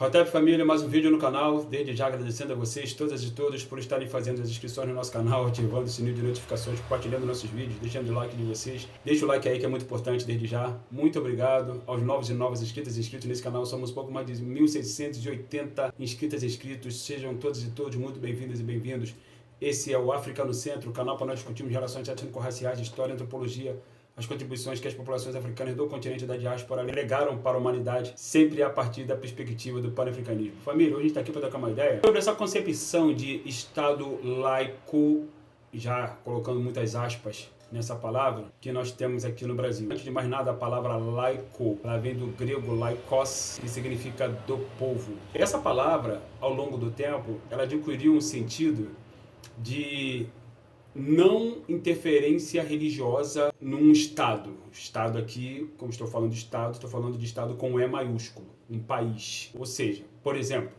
Hotep Família, mais um vídeo no canal. Desde já agradecendo a vocês, todas e todos, por estarem fazendo as inscrições no nosso canal, ativando o sininho de notificações, compartilhando nossos vídeos, deixando o like de vocês. Deixa o like aí que é muito importante desde já. Muito obrigado aos novos e novas inscritas e inscritos nesse canal. Somos pouco mais de 1.680 inscritas e inscritos. Sejam todos e todos muito bem-vindas e bem-vindos. Esse é o África no Centro, o canal para nós discutirmos relações étnico-raciais, história, antropologia, as contribuições que as populações africanas do continente da diáspora legaram para a humanidade, sempre a partir da perspectiva do pan-africanismo. Família, hoje a gente está aqui para trocar uma ideia sobre essa concepção de Estado laico, já colocando muitas aspas nessa palavra, que nós temos aqui no Brasil. Antes de mais nada, a palavra laico, ela vem do grego laikos, que significa do povo. Essa palavra, ao longo do tempo, ela adquiriu um sentido de não interferência religiosa num Estado. Estado aqui, como estou falando de Estado com E maiúsculo, um país. Ou seja, por exemplo,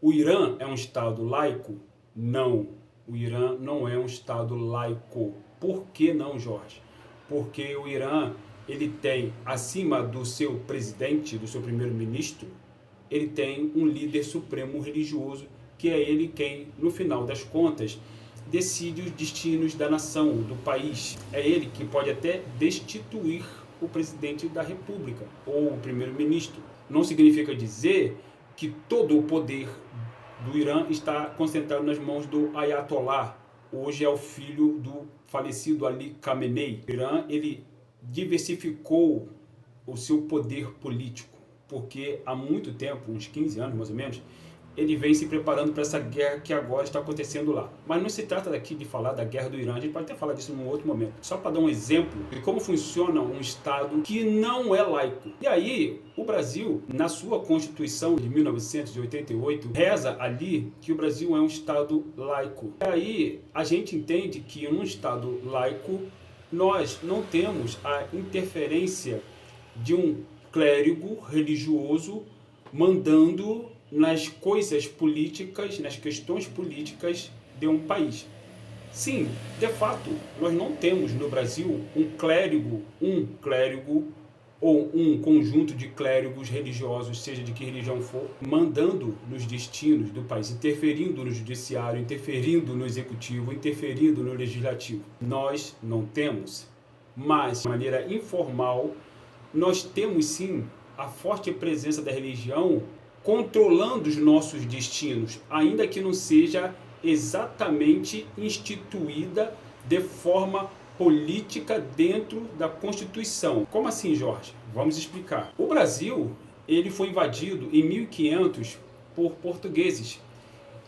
o Irã é um Estado laico? Não, o Irã não é um Estado laico. Por que não, Jorge? Porque o Irã, ele tem, acima do seu presidente, do seu primeiro-ministro, ele tem um líder supremo religioso, que é ele quem, no final das contas, decide os destinos da nação, do país. É ele que pode até destituir o presidente da república ou o primeiro-ministro. Não significa dizer que todo o poder do Irã está concentrado nas mãos do Ayatollah. Hoje é o filho do falecido Ali Khamenei. O Irã, ele diversificou o seu poder político, porque há muito tempo, uns 15 anos mais ou menos, ele vem se preparando para essa guerra que agora está acontecendo lá. Mas não se trata daqui de falar da guerra do Irã, a gente pode até falar disso num outro momento. Só para dar um exemplo de como funciona um Estado que não é laico. E aí, o Brasil, na sua Constituição de 1988, reza ali que o Brasil é um Estado laico. E aí, a gente entende que num Estado laico, nós não temos a interferência de um clérigo religioso mandando nas coisas políticas, nas questões políticas de um país. Sim, de fato, nós não temos no Brasil um clérigo ou um conjunto de clérigos religiosos, seja de que religião for, mandando nos destinos do país, interferindo no judiciário, interferindo no executivo, interferindo no legislativo. Nós não temos, mas de maneira informal, nós temos sim a forte presença da religião controlando os nossos destinos, ainda que não seja exatamente instituída de forma política dentro da Constituição. Como assim, Jorge? Vamos explicar. O Brasil, ele foi invadido em 1500 por portugueses.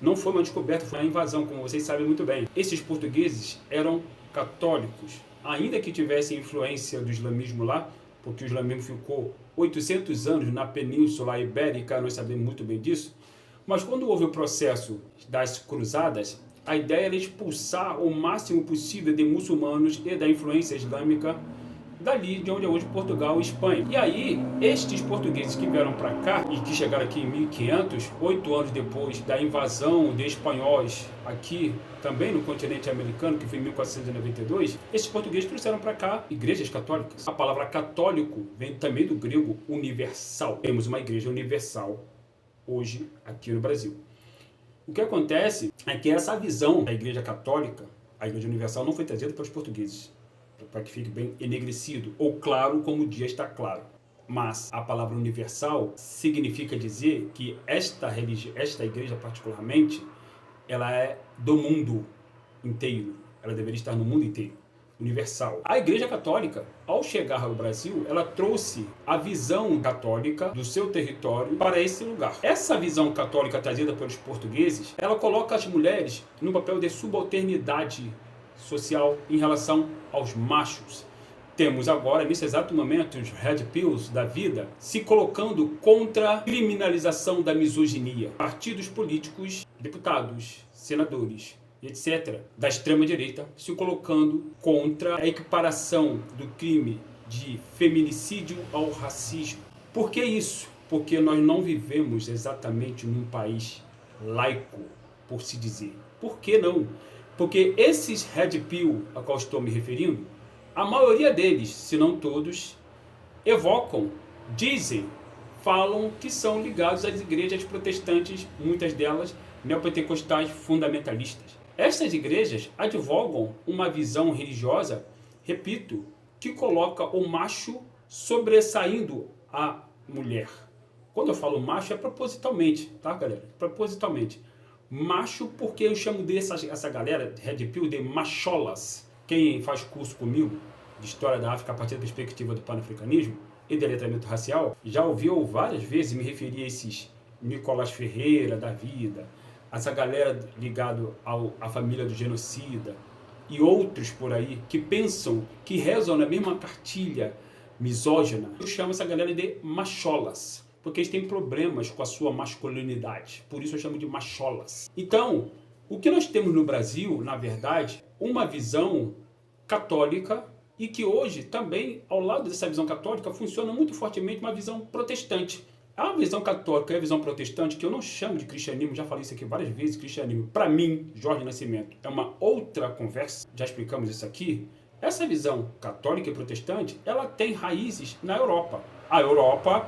Não foi uma descoberta, foi uma invasão, como vocês sabem muito bem. Esses portugueses eram católicos, ainda que tivessem influência do islamismo lá, porque o islamismo ficou 800 anos na Península Ibérica, nós sabemos muito bem disso, mas quando houve o processo das cruzadas, a ideia era expulsar o máximo possível de muçulmanos e da influência islâmica dali de onde é hoje Portugal e Espanha. E aí, estes portugueses que vieram para cá e que chegaram aqui em 1500, 8 anos depois da invasão de espanhóis aqui, também no continente americano, que foi em 1492, esses portugueses trouxeram para cá igrejas católicas. A palavra católico vem também do grego universal. Temos uma igreja universal hoje aqui no Brasil. O que acontece é que essa visão da igreja católica, a igreja universal, não foi trazida pelos portugueses, para que fique bem enegrecido, ou claro como o dia está claro. Mas a palavra universal significa dizer que esta igreja particularmente, ela é do mundo inteiro. Ela deveria estar no mundo inteiro. Universal. A Igreja Católica, ao chegar ao Brasil, ela trouxe a visão católica do seu território para esse lugar. Essa visão católica trazida pelos portugueses, ela coloca as mulheres no papel de subalternidade social em relação aos machos. Temos agora, nesse exato momento, os red pills da vida se colocando contra a criminalização da misoginia. Partidos políticos, deputados, senadores, etc., da extrema-direita, se colocando contra a equiparação do crime de feminicídio ao racismo. Por que isso? Porque nós não vivemos exatamente num país laico, por se dizer. Por que não? Porque esses red pill a qual estou me referindo, a maioria deles, se não todos, evocam, dizem, falam que são ligados às igrejas protestantes, muitas delas neopentecostais fundamentalistas. Estas igrejas advogam uma visão religiosa, repito, que coloca o macho sobressaindo a mulher. Quando eu falo macho é propositalmente, tá, galera? Propositalmente. Macho porque eu chamo essa galera, Red Pill, de macholas. Quem faz curso comigo de História da África a partir da perspectiva do panafricanismo e do letramento racial, já ouviu várias vezes me referir a esses Nicolás Ferreira da vida, essa galera ligada à família do genocida e outros por aí que pensam, que rezam na mesma cartilha misógina. Eu chamo essa galera de macholas, porque eles têm problemas com a sua masculinidade. Por isso eu chamo de macholas. Então, o que nós temos no Brasil, na verdade, uma visão católica e que hoje também, ao lado dessa visão católica, funciona muito fortemente uma visão protestante. A visão católica e a visão protestante, que eu não chamo de cristianismo, já falei isso aqui várias vezes, cristianismo, para mim, Jorge Nascimento, é uma outra conversa, já explicamos isso aqui. Essa visão católica e protestante, ela tem raízes na Europa. A Europa,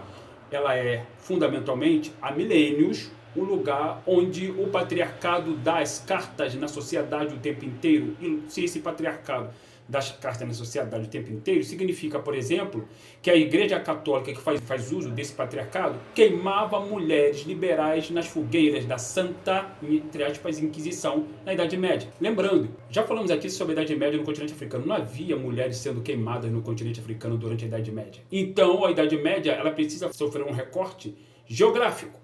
ela é fundamentalmente, há milênios, um lugar onde o patriarcado dá as cartas na sociedade o tempo inteiro. E se esse patriarcado das cartas na sociedade o tempo inteiro, significa, por exemplo, que a Igreja Católica, que faz uso desse patriarcado, queimava mulheres liberais nas fogueiras da Santa, entre aspas, Inquisição, na Idade Média. Lembrando, já falamos aqui sobre a Idade Média no continente africano, não havia mulheres sendo queimadas no continente africano durante a Idade Média. Então, a Idade Média, ela precisa sofrer um recorte geográfico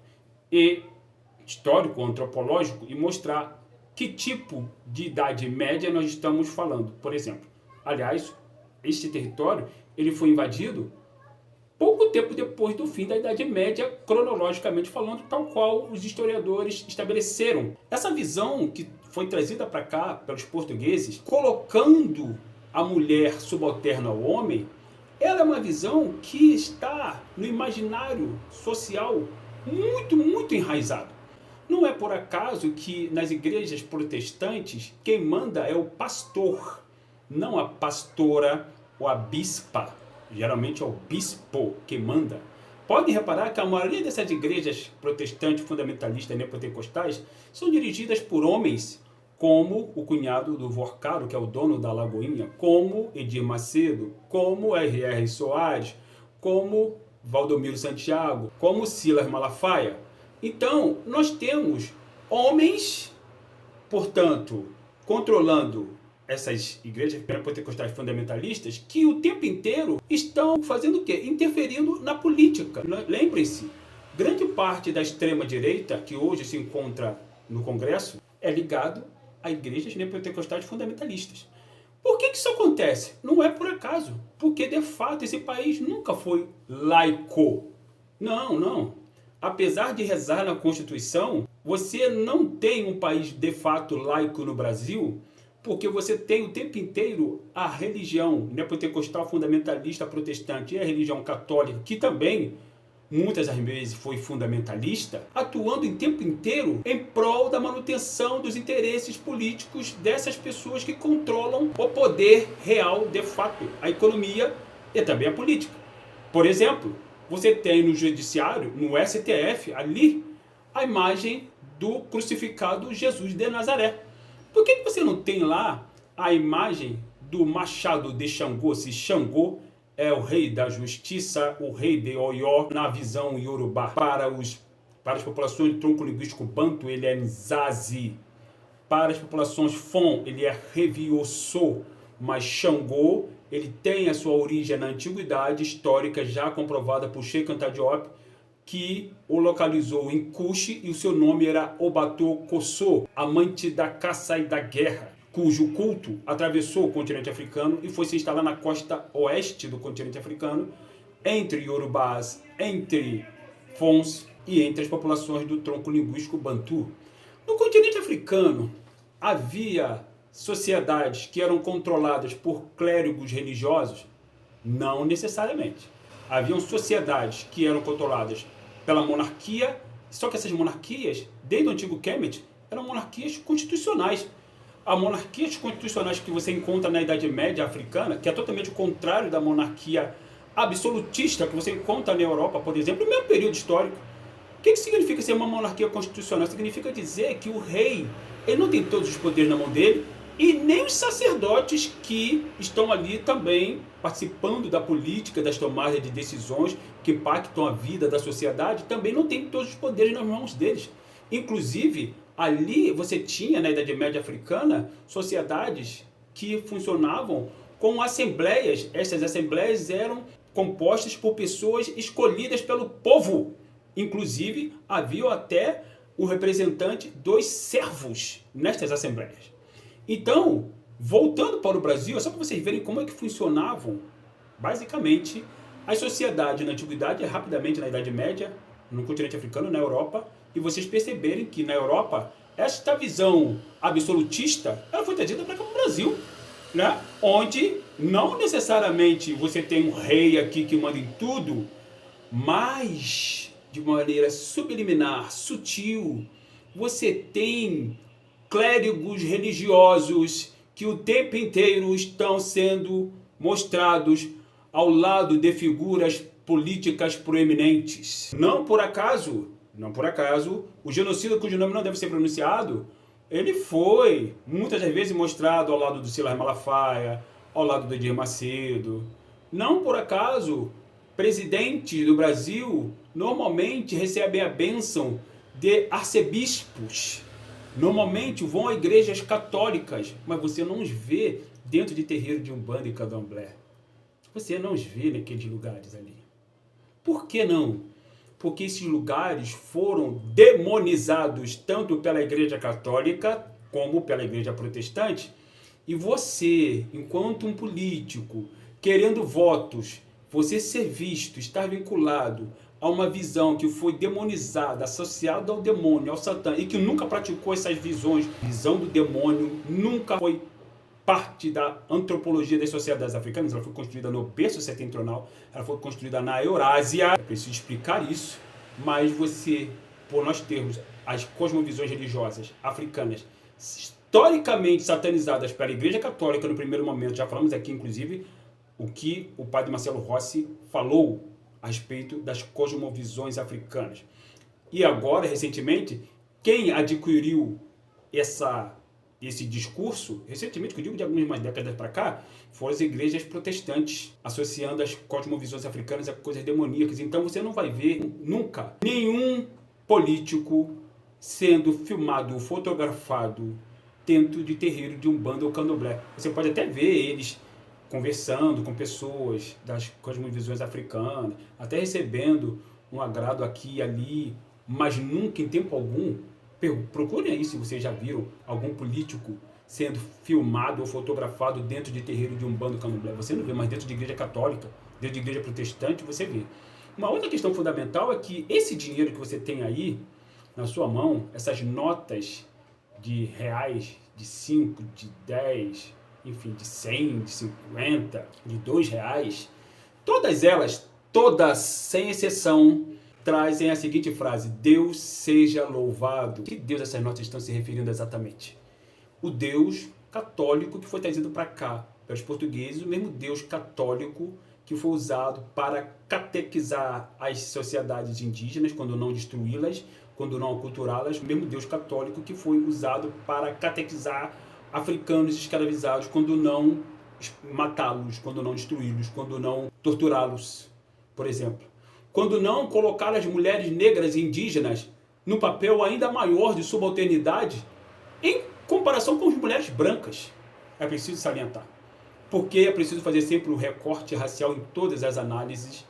e histórico, antropológico, e mostrar que tipo de Idade Média nós estamos falando. Por exemplo, aliás, este território ele foi invadido pouco tempo depois do fim da Idade Média, cronologicamente falando, tal qual os historiadores estabeleceram. Essa visão que foi trazida para cá pelos portugueses, colocando a mulher subalterna ao homem, ela é uma visão que está no imaginário social muito, muito enraizado. Não é por acaso que nas igrejas protestantes quem manda é o pastor, não a pastora ou a bispa. Geralmente é o bispo que manda. Pode reparar que a maioria dessas igrejas protestantes, fundamentalistas, neopentecostais, são dirigidas por homens, como o cunhado do Vorcaro, que é o dono da Lagoinha, como Edir Macedo, como R.R. Soares, como Valdomiro Santiago, como Silas Malafaia. Então, nós temos homens, portanto, controlando essas igrejas pentecostais fundamentalistas que o tempo inteiro estão fazendo o quê? Interferindo na política. Lembrem-se, grande parte da extrema-direita que hoje se encontra no Congresso é ligado a igrejas neopentecostais fundamentalistas. Por que isso acontece? Não é por acaso. Porque, de fato, esse país nunca foi laico. Não. Apesar de rezar na Constituição, você não tem um país de fato laico no Brasil, porque você tem o tempo inteiro a religião neopentecostal fundamentalista protestante e a religião católica, que também muitas das vezes foi fundamentalista, atuando em tempo inteiro em prol da manutenção dos interesses políticos dessas pessoas que controlam o poder real, de fato, a economia e também a política. Por exemplo, você tem no judiciário, no STF, ali, a imagem do crucificado Jesus de Nazaré. Por que você não tem lá a imagem do machado de Xangô, se Xangô é o rei da justiça, o rei de Oió, na visão iorubá? Para as populações de tronco linguístico banto, ele é Nzazi. Para as populações Fon, ele é Revioso. Mas Xangô, ele tem a sua origem na antiguidade histórica, já comprovada por Sheikh Anta Diop, que o localizou em Cuxi e o seu nome era Obato Kosso, amante da caça e da guerra, cujo culto atravessou o continente africano e foi se instalar na costa oeste do continente africano, entre Yorubás, entre Fons e entre as populações do tronco linguístico Bantu. No continente africano havia sociedades que eram controladas por clérigos religiosos? Não necessariamente. Haviam sociedades que eram controladas pela monarquia, só que essas monarquias, desde o antigo Kemet, eram monarquias constitucionais. As monarquias constitucionais que você encontra na Idade Média africana, que é totalmente o contrário da monarquia absolutista que você encontra na Europa, por exemplo, no mesmo período histórico. O que significa ser uma monarquia constitucional? Significa dizer que o rei ele não tem todos os poderes na mão dele e nem os sacerdotes que estão ali também participando da política, das tomadas de decisões que impactam a vida da sociedade, também não tem todos os poderes nas mãos deles. Inclusive, ali você tinha, na Idade Média africana, sociedades que funcionavam com assembleias. Essas assembleias eram compostas por pessoas escolhidas pelo povo. Inclusive, havia até o representante dos servos nestas assembleias. Então, voltando para o Brasil, é só para vocês verem como é que funcionavam, basicamente, as sociedades na Antiguidade e rapidamente na Idade Média, no continente africano, na Europa, e vocês perceberem que na Europa, esta visão absolutista, ela foi trazida para cá para o Brasil, né? Onde não necessariamente você tem um rei aqui que manda em tudo, mas de maneira subliminar, sutil, você tem clérigos religiosos que o tempo inteiro estão sendo mostrados ao lado de figuras políticas proeminentes. Não por acaso, o genocida cujo nome não deve ser pronunciado, ele foi muitas das vezes mostrado ao lado do Silas Malafaia, ao lado do Edir Macedo. Não por acaso, presidentes do Brasil normalmente recebem a bênção de arcebispos. Normalmente vão a igrejas católicas, mas você não os vê dentro de terreiro de Umbanda e Candomblé. Você não os vê naqueles lugares ali. Por que não? Porque esses lugares foram demonizados tanto pela igreja católica como pela igreja protestante. E você, enquanto um político, querendo votos, você ser visto, estar vinculado a uma visão que foi demonizada, associada ao demônio, ao Satã, e que nunca praticou essas visões, visão do demônio nunca foi parte da antropologia das sociedades africanas. Ela foi construída no berço setentrional, ela foi construída na Eurásia. É preciso explicar isso, mas você, por nós termos as cosmovisões religiosas africanas historicamente satanizadas pela Igreja Católica no primeiro momento, já falamos aqui inclusive o que o padre Marcelo Rossi falou a respeito das cosmovisões africanas. E agora, recentemente, quem adquiriu esse discurso, recentemente, que eu digo de algumas décadas para cá, foram as igrejas protestantes, associando as cosmovisões africanas a coisas demoníacas. Então você não vai ver nunca nenhum político sendo filmado ou fotografado dentro de terreiro de Umbanda ou Candomblé. Você pode até ver eles conversando com pessoas das cosmovisões africanas, até recebendo um agrado aqui e ali, mas nunca em tempo algum, procurem aí se vocês já viram algum político sendo filmado ou fotografado dentro de terreiro de Umbanda ou Candomblé. Você não vê, mas dentro de igreja católica, dentro de igreja protestante, você vê. Uma outra questão fundamental é que esse dinheiro que você tem aí na sua mão, essas notas de reais, de 5, de 10, enfim, de 100, de 50, de R$2, todas elas, todas, sem exceção, trazem a seguinte frase: Deus seja louvado. Que Deus essas notas estão se referindo exatamente? O Deus católico que foi trazido para cá pelos portugueses, o mesmo Deus católico que foi usado para catequizar as sociedades indígenas, quando não destruí-las, quando não aculturá-las, o mesmo Deus católico que foi usado para catequizar africanos escravizados, quando não matá-los, quando não destruí-los, quando não torturá-los, por exemplo. Quando não colocar as mulheres negras e indígenas num papel ainda maior de subalternidade em comparação com as mulheres brancas. É preciso salientar. Porque é preciso fazer sempre o recorte racial em todas as análises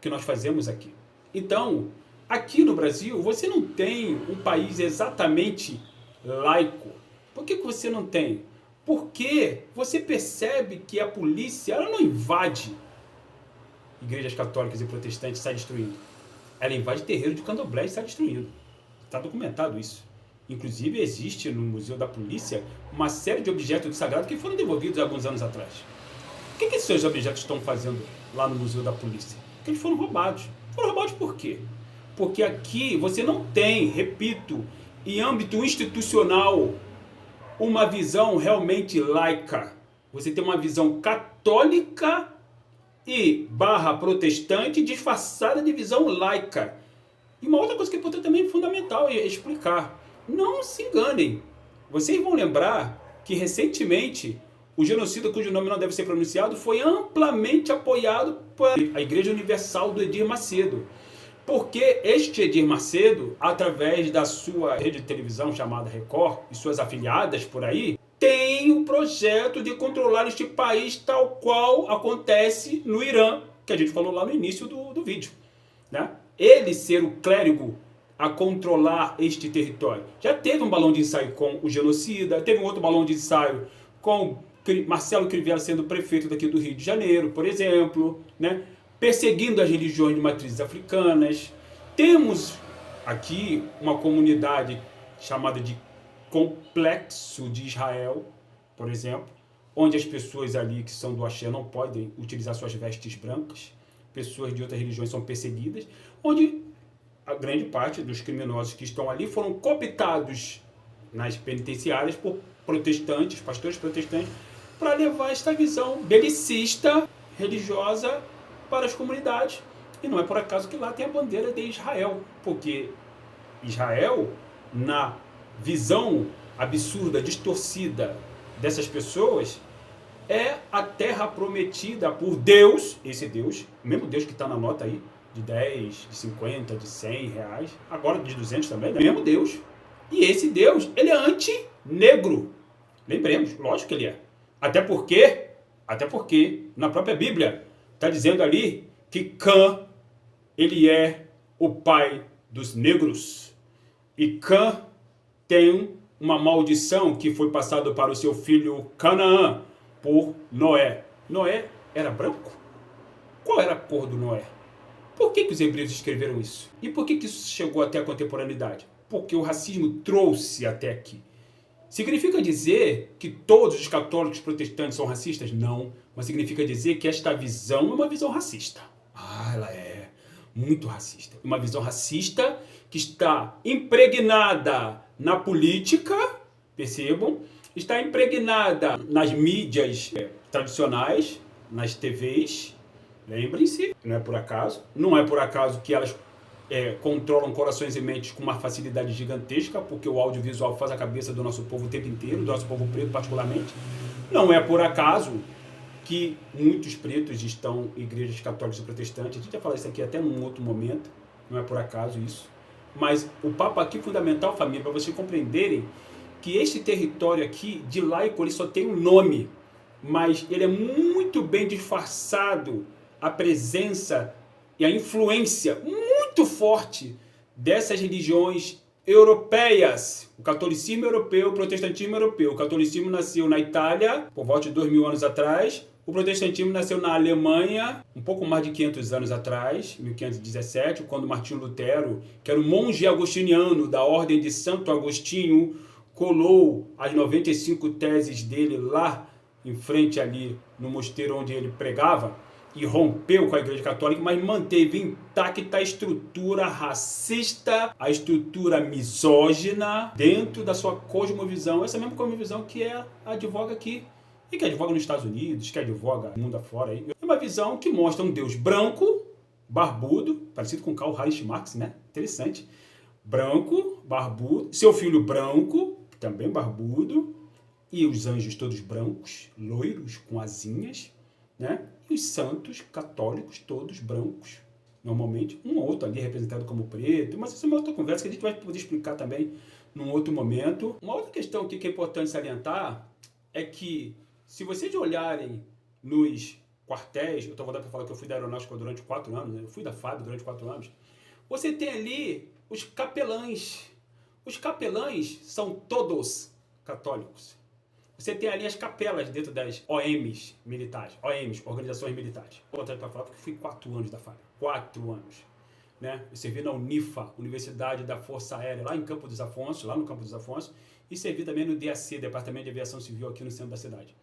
que nós fazemos aqui. Então, aqui no Brasil, você não tem um país exatamente laico. Por que você não tem? Porque você percebe que a polícia ela não invade igrejas católicas e protestantes e sai destruindo. Ela invade terreiro de candomblé e sai destruindo. Está documentado isso. Inclusive, existe no Museu da Polícia uma série de objetos sagrados que foram devolvidos há alguns anos atrás. O que esses seus objetos estão fazendo lá no Museu da Polícia? Porque eles foram roubados. Foram roubados por quê? Porque aqui você não tem, repito, em âmbito institucional, uma visão realmente laica. Você tem uma visão católica e barra protestante disfarçada de visão laica. E uma outra coisa que é importante também, fundamental, é explicar. Não se enganem. Vocês vão lembrar que recentemente o genocida, cujo nome não deve ser pronunciado, foi amplamente apoiado por a Igreja Universal do Edir Macedo. Porque este Edir Macedo, através da sua rede de televisão chamada Record e suas afiliadas por aí, tem o projeto de controlar este país tal qual acontece no Irã, que a gente falou lá no início do vídeo, né? Ele ser o clérigo a controlar este território. Já teve um balão de ensaio com o genocida, teve um outro balão de ensaio com Marcelo Crivella sendo prefeito daqui do Rio de Janeiro, por exemplo, né? Perseguindo as religiões de matrizes africanas. Temos aqui uma comunidade chamada de Complexo de Israel, por exemplo, onde as pessoas ali que são do axé não podem utilizar suas vestes brancas, pessoas de outras religiões são perseguidas, onde a grande parte dos criminosos que estão ali foram cooptados nas penitenciárias por protestantes, pastores protestantes, para levar esta visão belicista, religiosa, para as comunidades. E não é por acaso que lá tem a bandeira de Israel, porque Israel, na visão absurda, distorcida dessas pessoas, é a terra prometida por Deus, esse Deus, o mesmo Deus que está na nota aí, de 10, de 50, de 100 reais, agora de 200 também, né? O mesmo Deus. E esse Deus, ele é anti-negro. Lembremos, lógico que ele é. Até porque na própria Bíblia está dizendo ali que Cã, ele é o pai dos negros. E Cã tem uma maldição que foi passada para o seu filho Canaã por Noé. Noé era branco? Qual era a cor do Noé? Por que os hebreus escreveram isso? E por que isso chegou até a contemporaneidade? Porque o racismo trouxe até aqui. Significa dizer que todos os católicos protestantes são racistas? Não. Mas significa dizer que esta visão é uma visão racista. Ela é muito racista. Uma visão racista que está impregnada na política, percebam, está impregnada nas mídias tradicionais, nas TVs, lembrem-se, não é por acaso que elas controlam corações e mentes com uma facilidade gigantesca, porque o audiovisual faz a cabeça do nosso povo o tempo inteiro, do nosso povo preto particularmente. Não é por acaso que muitos pretos estão em igrejas católicas e protestantes. A gente vai falar isso aqui até num outro momento, não é por acaso isso. Mas o papo aqui é fundamental, família, para vocês compreenderem que este território aqui, de laico, ele só tem um nome, mas ele é muito bem disfarçado a presença e a influência muito forte dessas religiões europeias. O catolicismo europeu, o protestantismo europeu. O catolicismo nasceu na Itália, por volta de 2000 anos atrás. O protestantismo nasceu na Alemanha, um pouco mais de 500 anos atrás, 1517, quando Martinho Lutero, que era um monge agostiniano da Ordem de Santo Agostinho, colou as 95 teses dele lá em frente ali no mosteiro onde ele pregava, e rompeu com a Igreja Católica, mas manteve intacta a estrutura racista, a estrutura misógina dentro da sua cosmovisão, essa mesma cosmovisão que advoga aqui, e que advoga nos Estados Unidos, que advoga no mundo afora. É uma visão que mostra um Deus branco, barbudo, parecido com Karl Heinrich Marx, né? Interessante. Branco, barbudo, seu filho branco, também barbudo, e os anjos todos brancos, loiros, com asinhas, né? E os santos católicos todos brancos, normalmente, um ou outro ali representado como preto, mas isso é uma outra conversa que a gente vai poder explicar também num outro momento. Uma outra questão aqui que é importante salientar é que, se vocês olharem nos quartéis, eu estou voltando para falar que eu fui da aeronáutica durante 4 anos, né? Eu fui da FAB durante 4 anos, você tem ali os capelães. Os capelães são todos católicos. Você tem ali as capelas dentro das OMs militares, OMs, organizações militares. Vou voltar para falar porque fui 4 anos da FAB, 4 anos. Né? Eu servi na UNIFA, Universidade da Força Aérea, lá em Campo dos Afonsos, lá no Campo dos Afonsos, e servi também no DAC, Departamento de Aviação Civil, aqui no centro da cidade.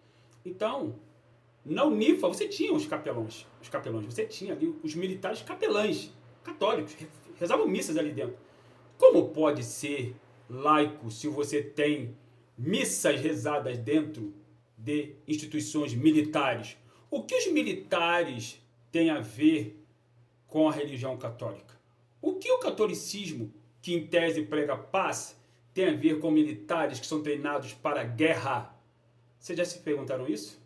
Então, na UNIFA, você tinha os capelões, você tinha ali os militares capelães, católicos, rezavam missas ali dentro. Como pode ser laico se você tem missas rezadas dentro de instituições militares? O que os militares tem a ver com a religião católica? O que o catolicismo, que em tese prega paz, tem a ver com militares que são treinados para a guerra? Vocês já se perguntaram isso?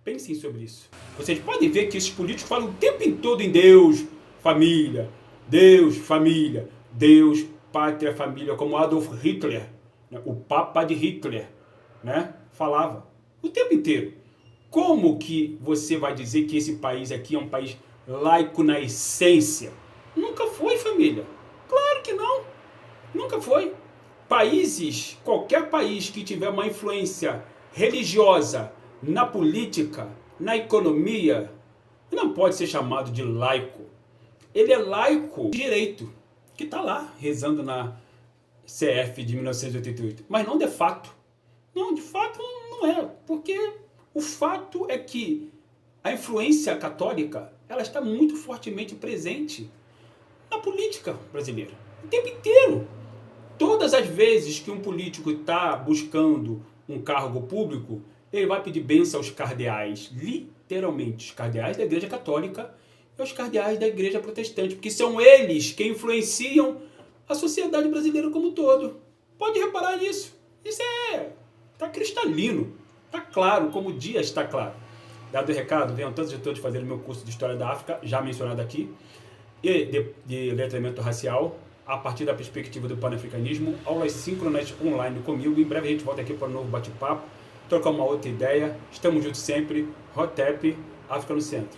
Pensem sobre isso. Vocês podem ver que esses políticos falam o tempo todo em Deus, família, Deus, pátria, família, como Adolf Hitler, né? O Papa de Hitler, né? Falava o tempo inteiro. Como que você vai dizer que esse país aqui é um país laico na essência? Nunca foi, família. Claro que não. Nunca foi. Países, qualquer país que tiver uma influência religiosa na política, na economia, não pode ser chamado de laico. Ele é laico de direito, que está lá rezando na CF de 1988, mas não de fato. Não, de fato não é, porque o fato é que a influência católica ela está muito fortemente presente na política brasileira, o tempo inteiro. Todas as vezes que um político está buscando um cargo público, ele vai pedir bênção aos cardeais, literalmente, os cardeais da Igreja Católica e os cardeais da Igreja Protestante, porque são eles que influenciam a sociedade brasileira como um todo. Pode reparar nisso. Isso está cristalino, está claro, como o dia está claro. Dado o recado, venham todos e todos fazer o meu curso de História da África, já mencionado aqui, e de letramento racial, a partir da perspectiva do panafricanismo, aulas síncronas online comigo. Em breve a gente volta aqui para um novo bate-papo, trocar uma outra ideia. Estamos juntos sempre. Hotep, África no Centro.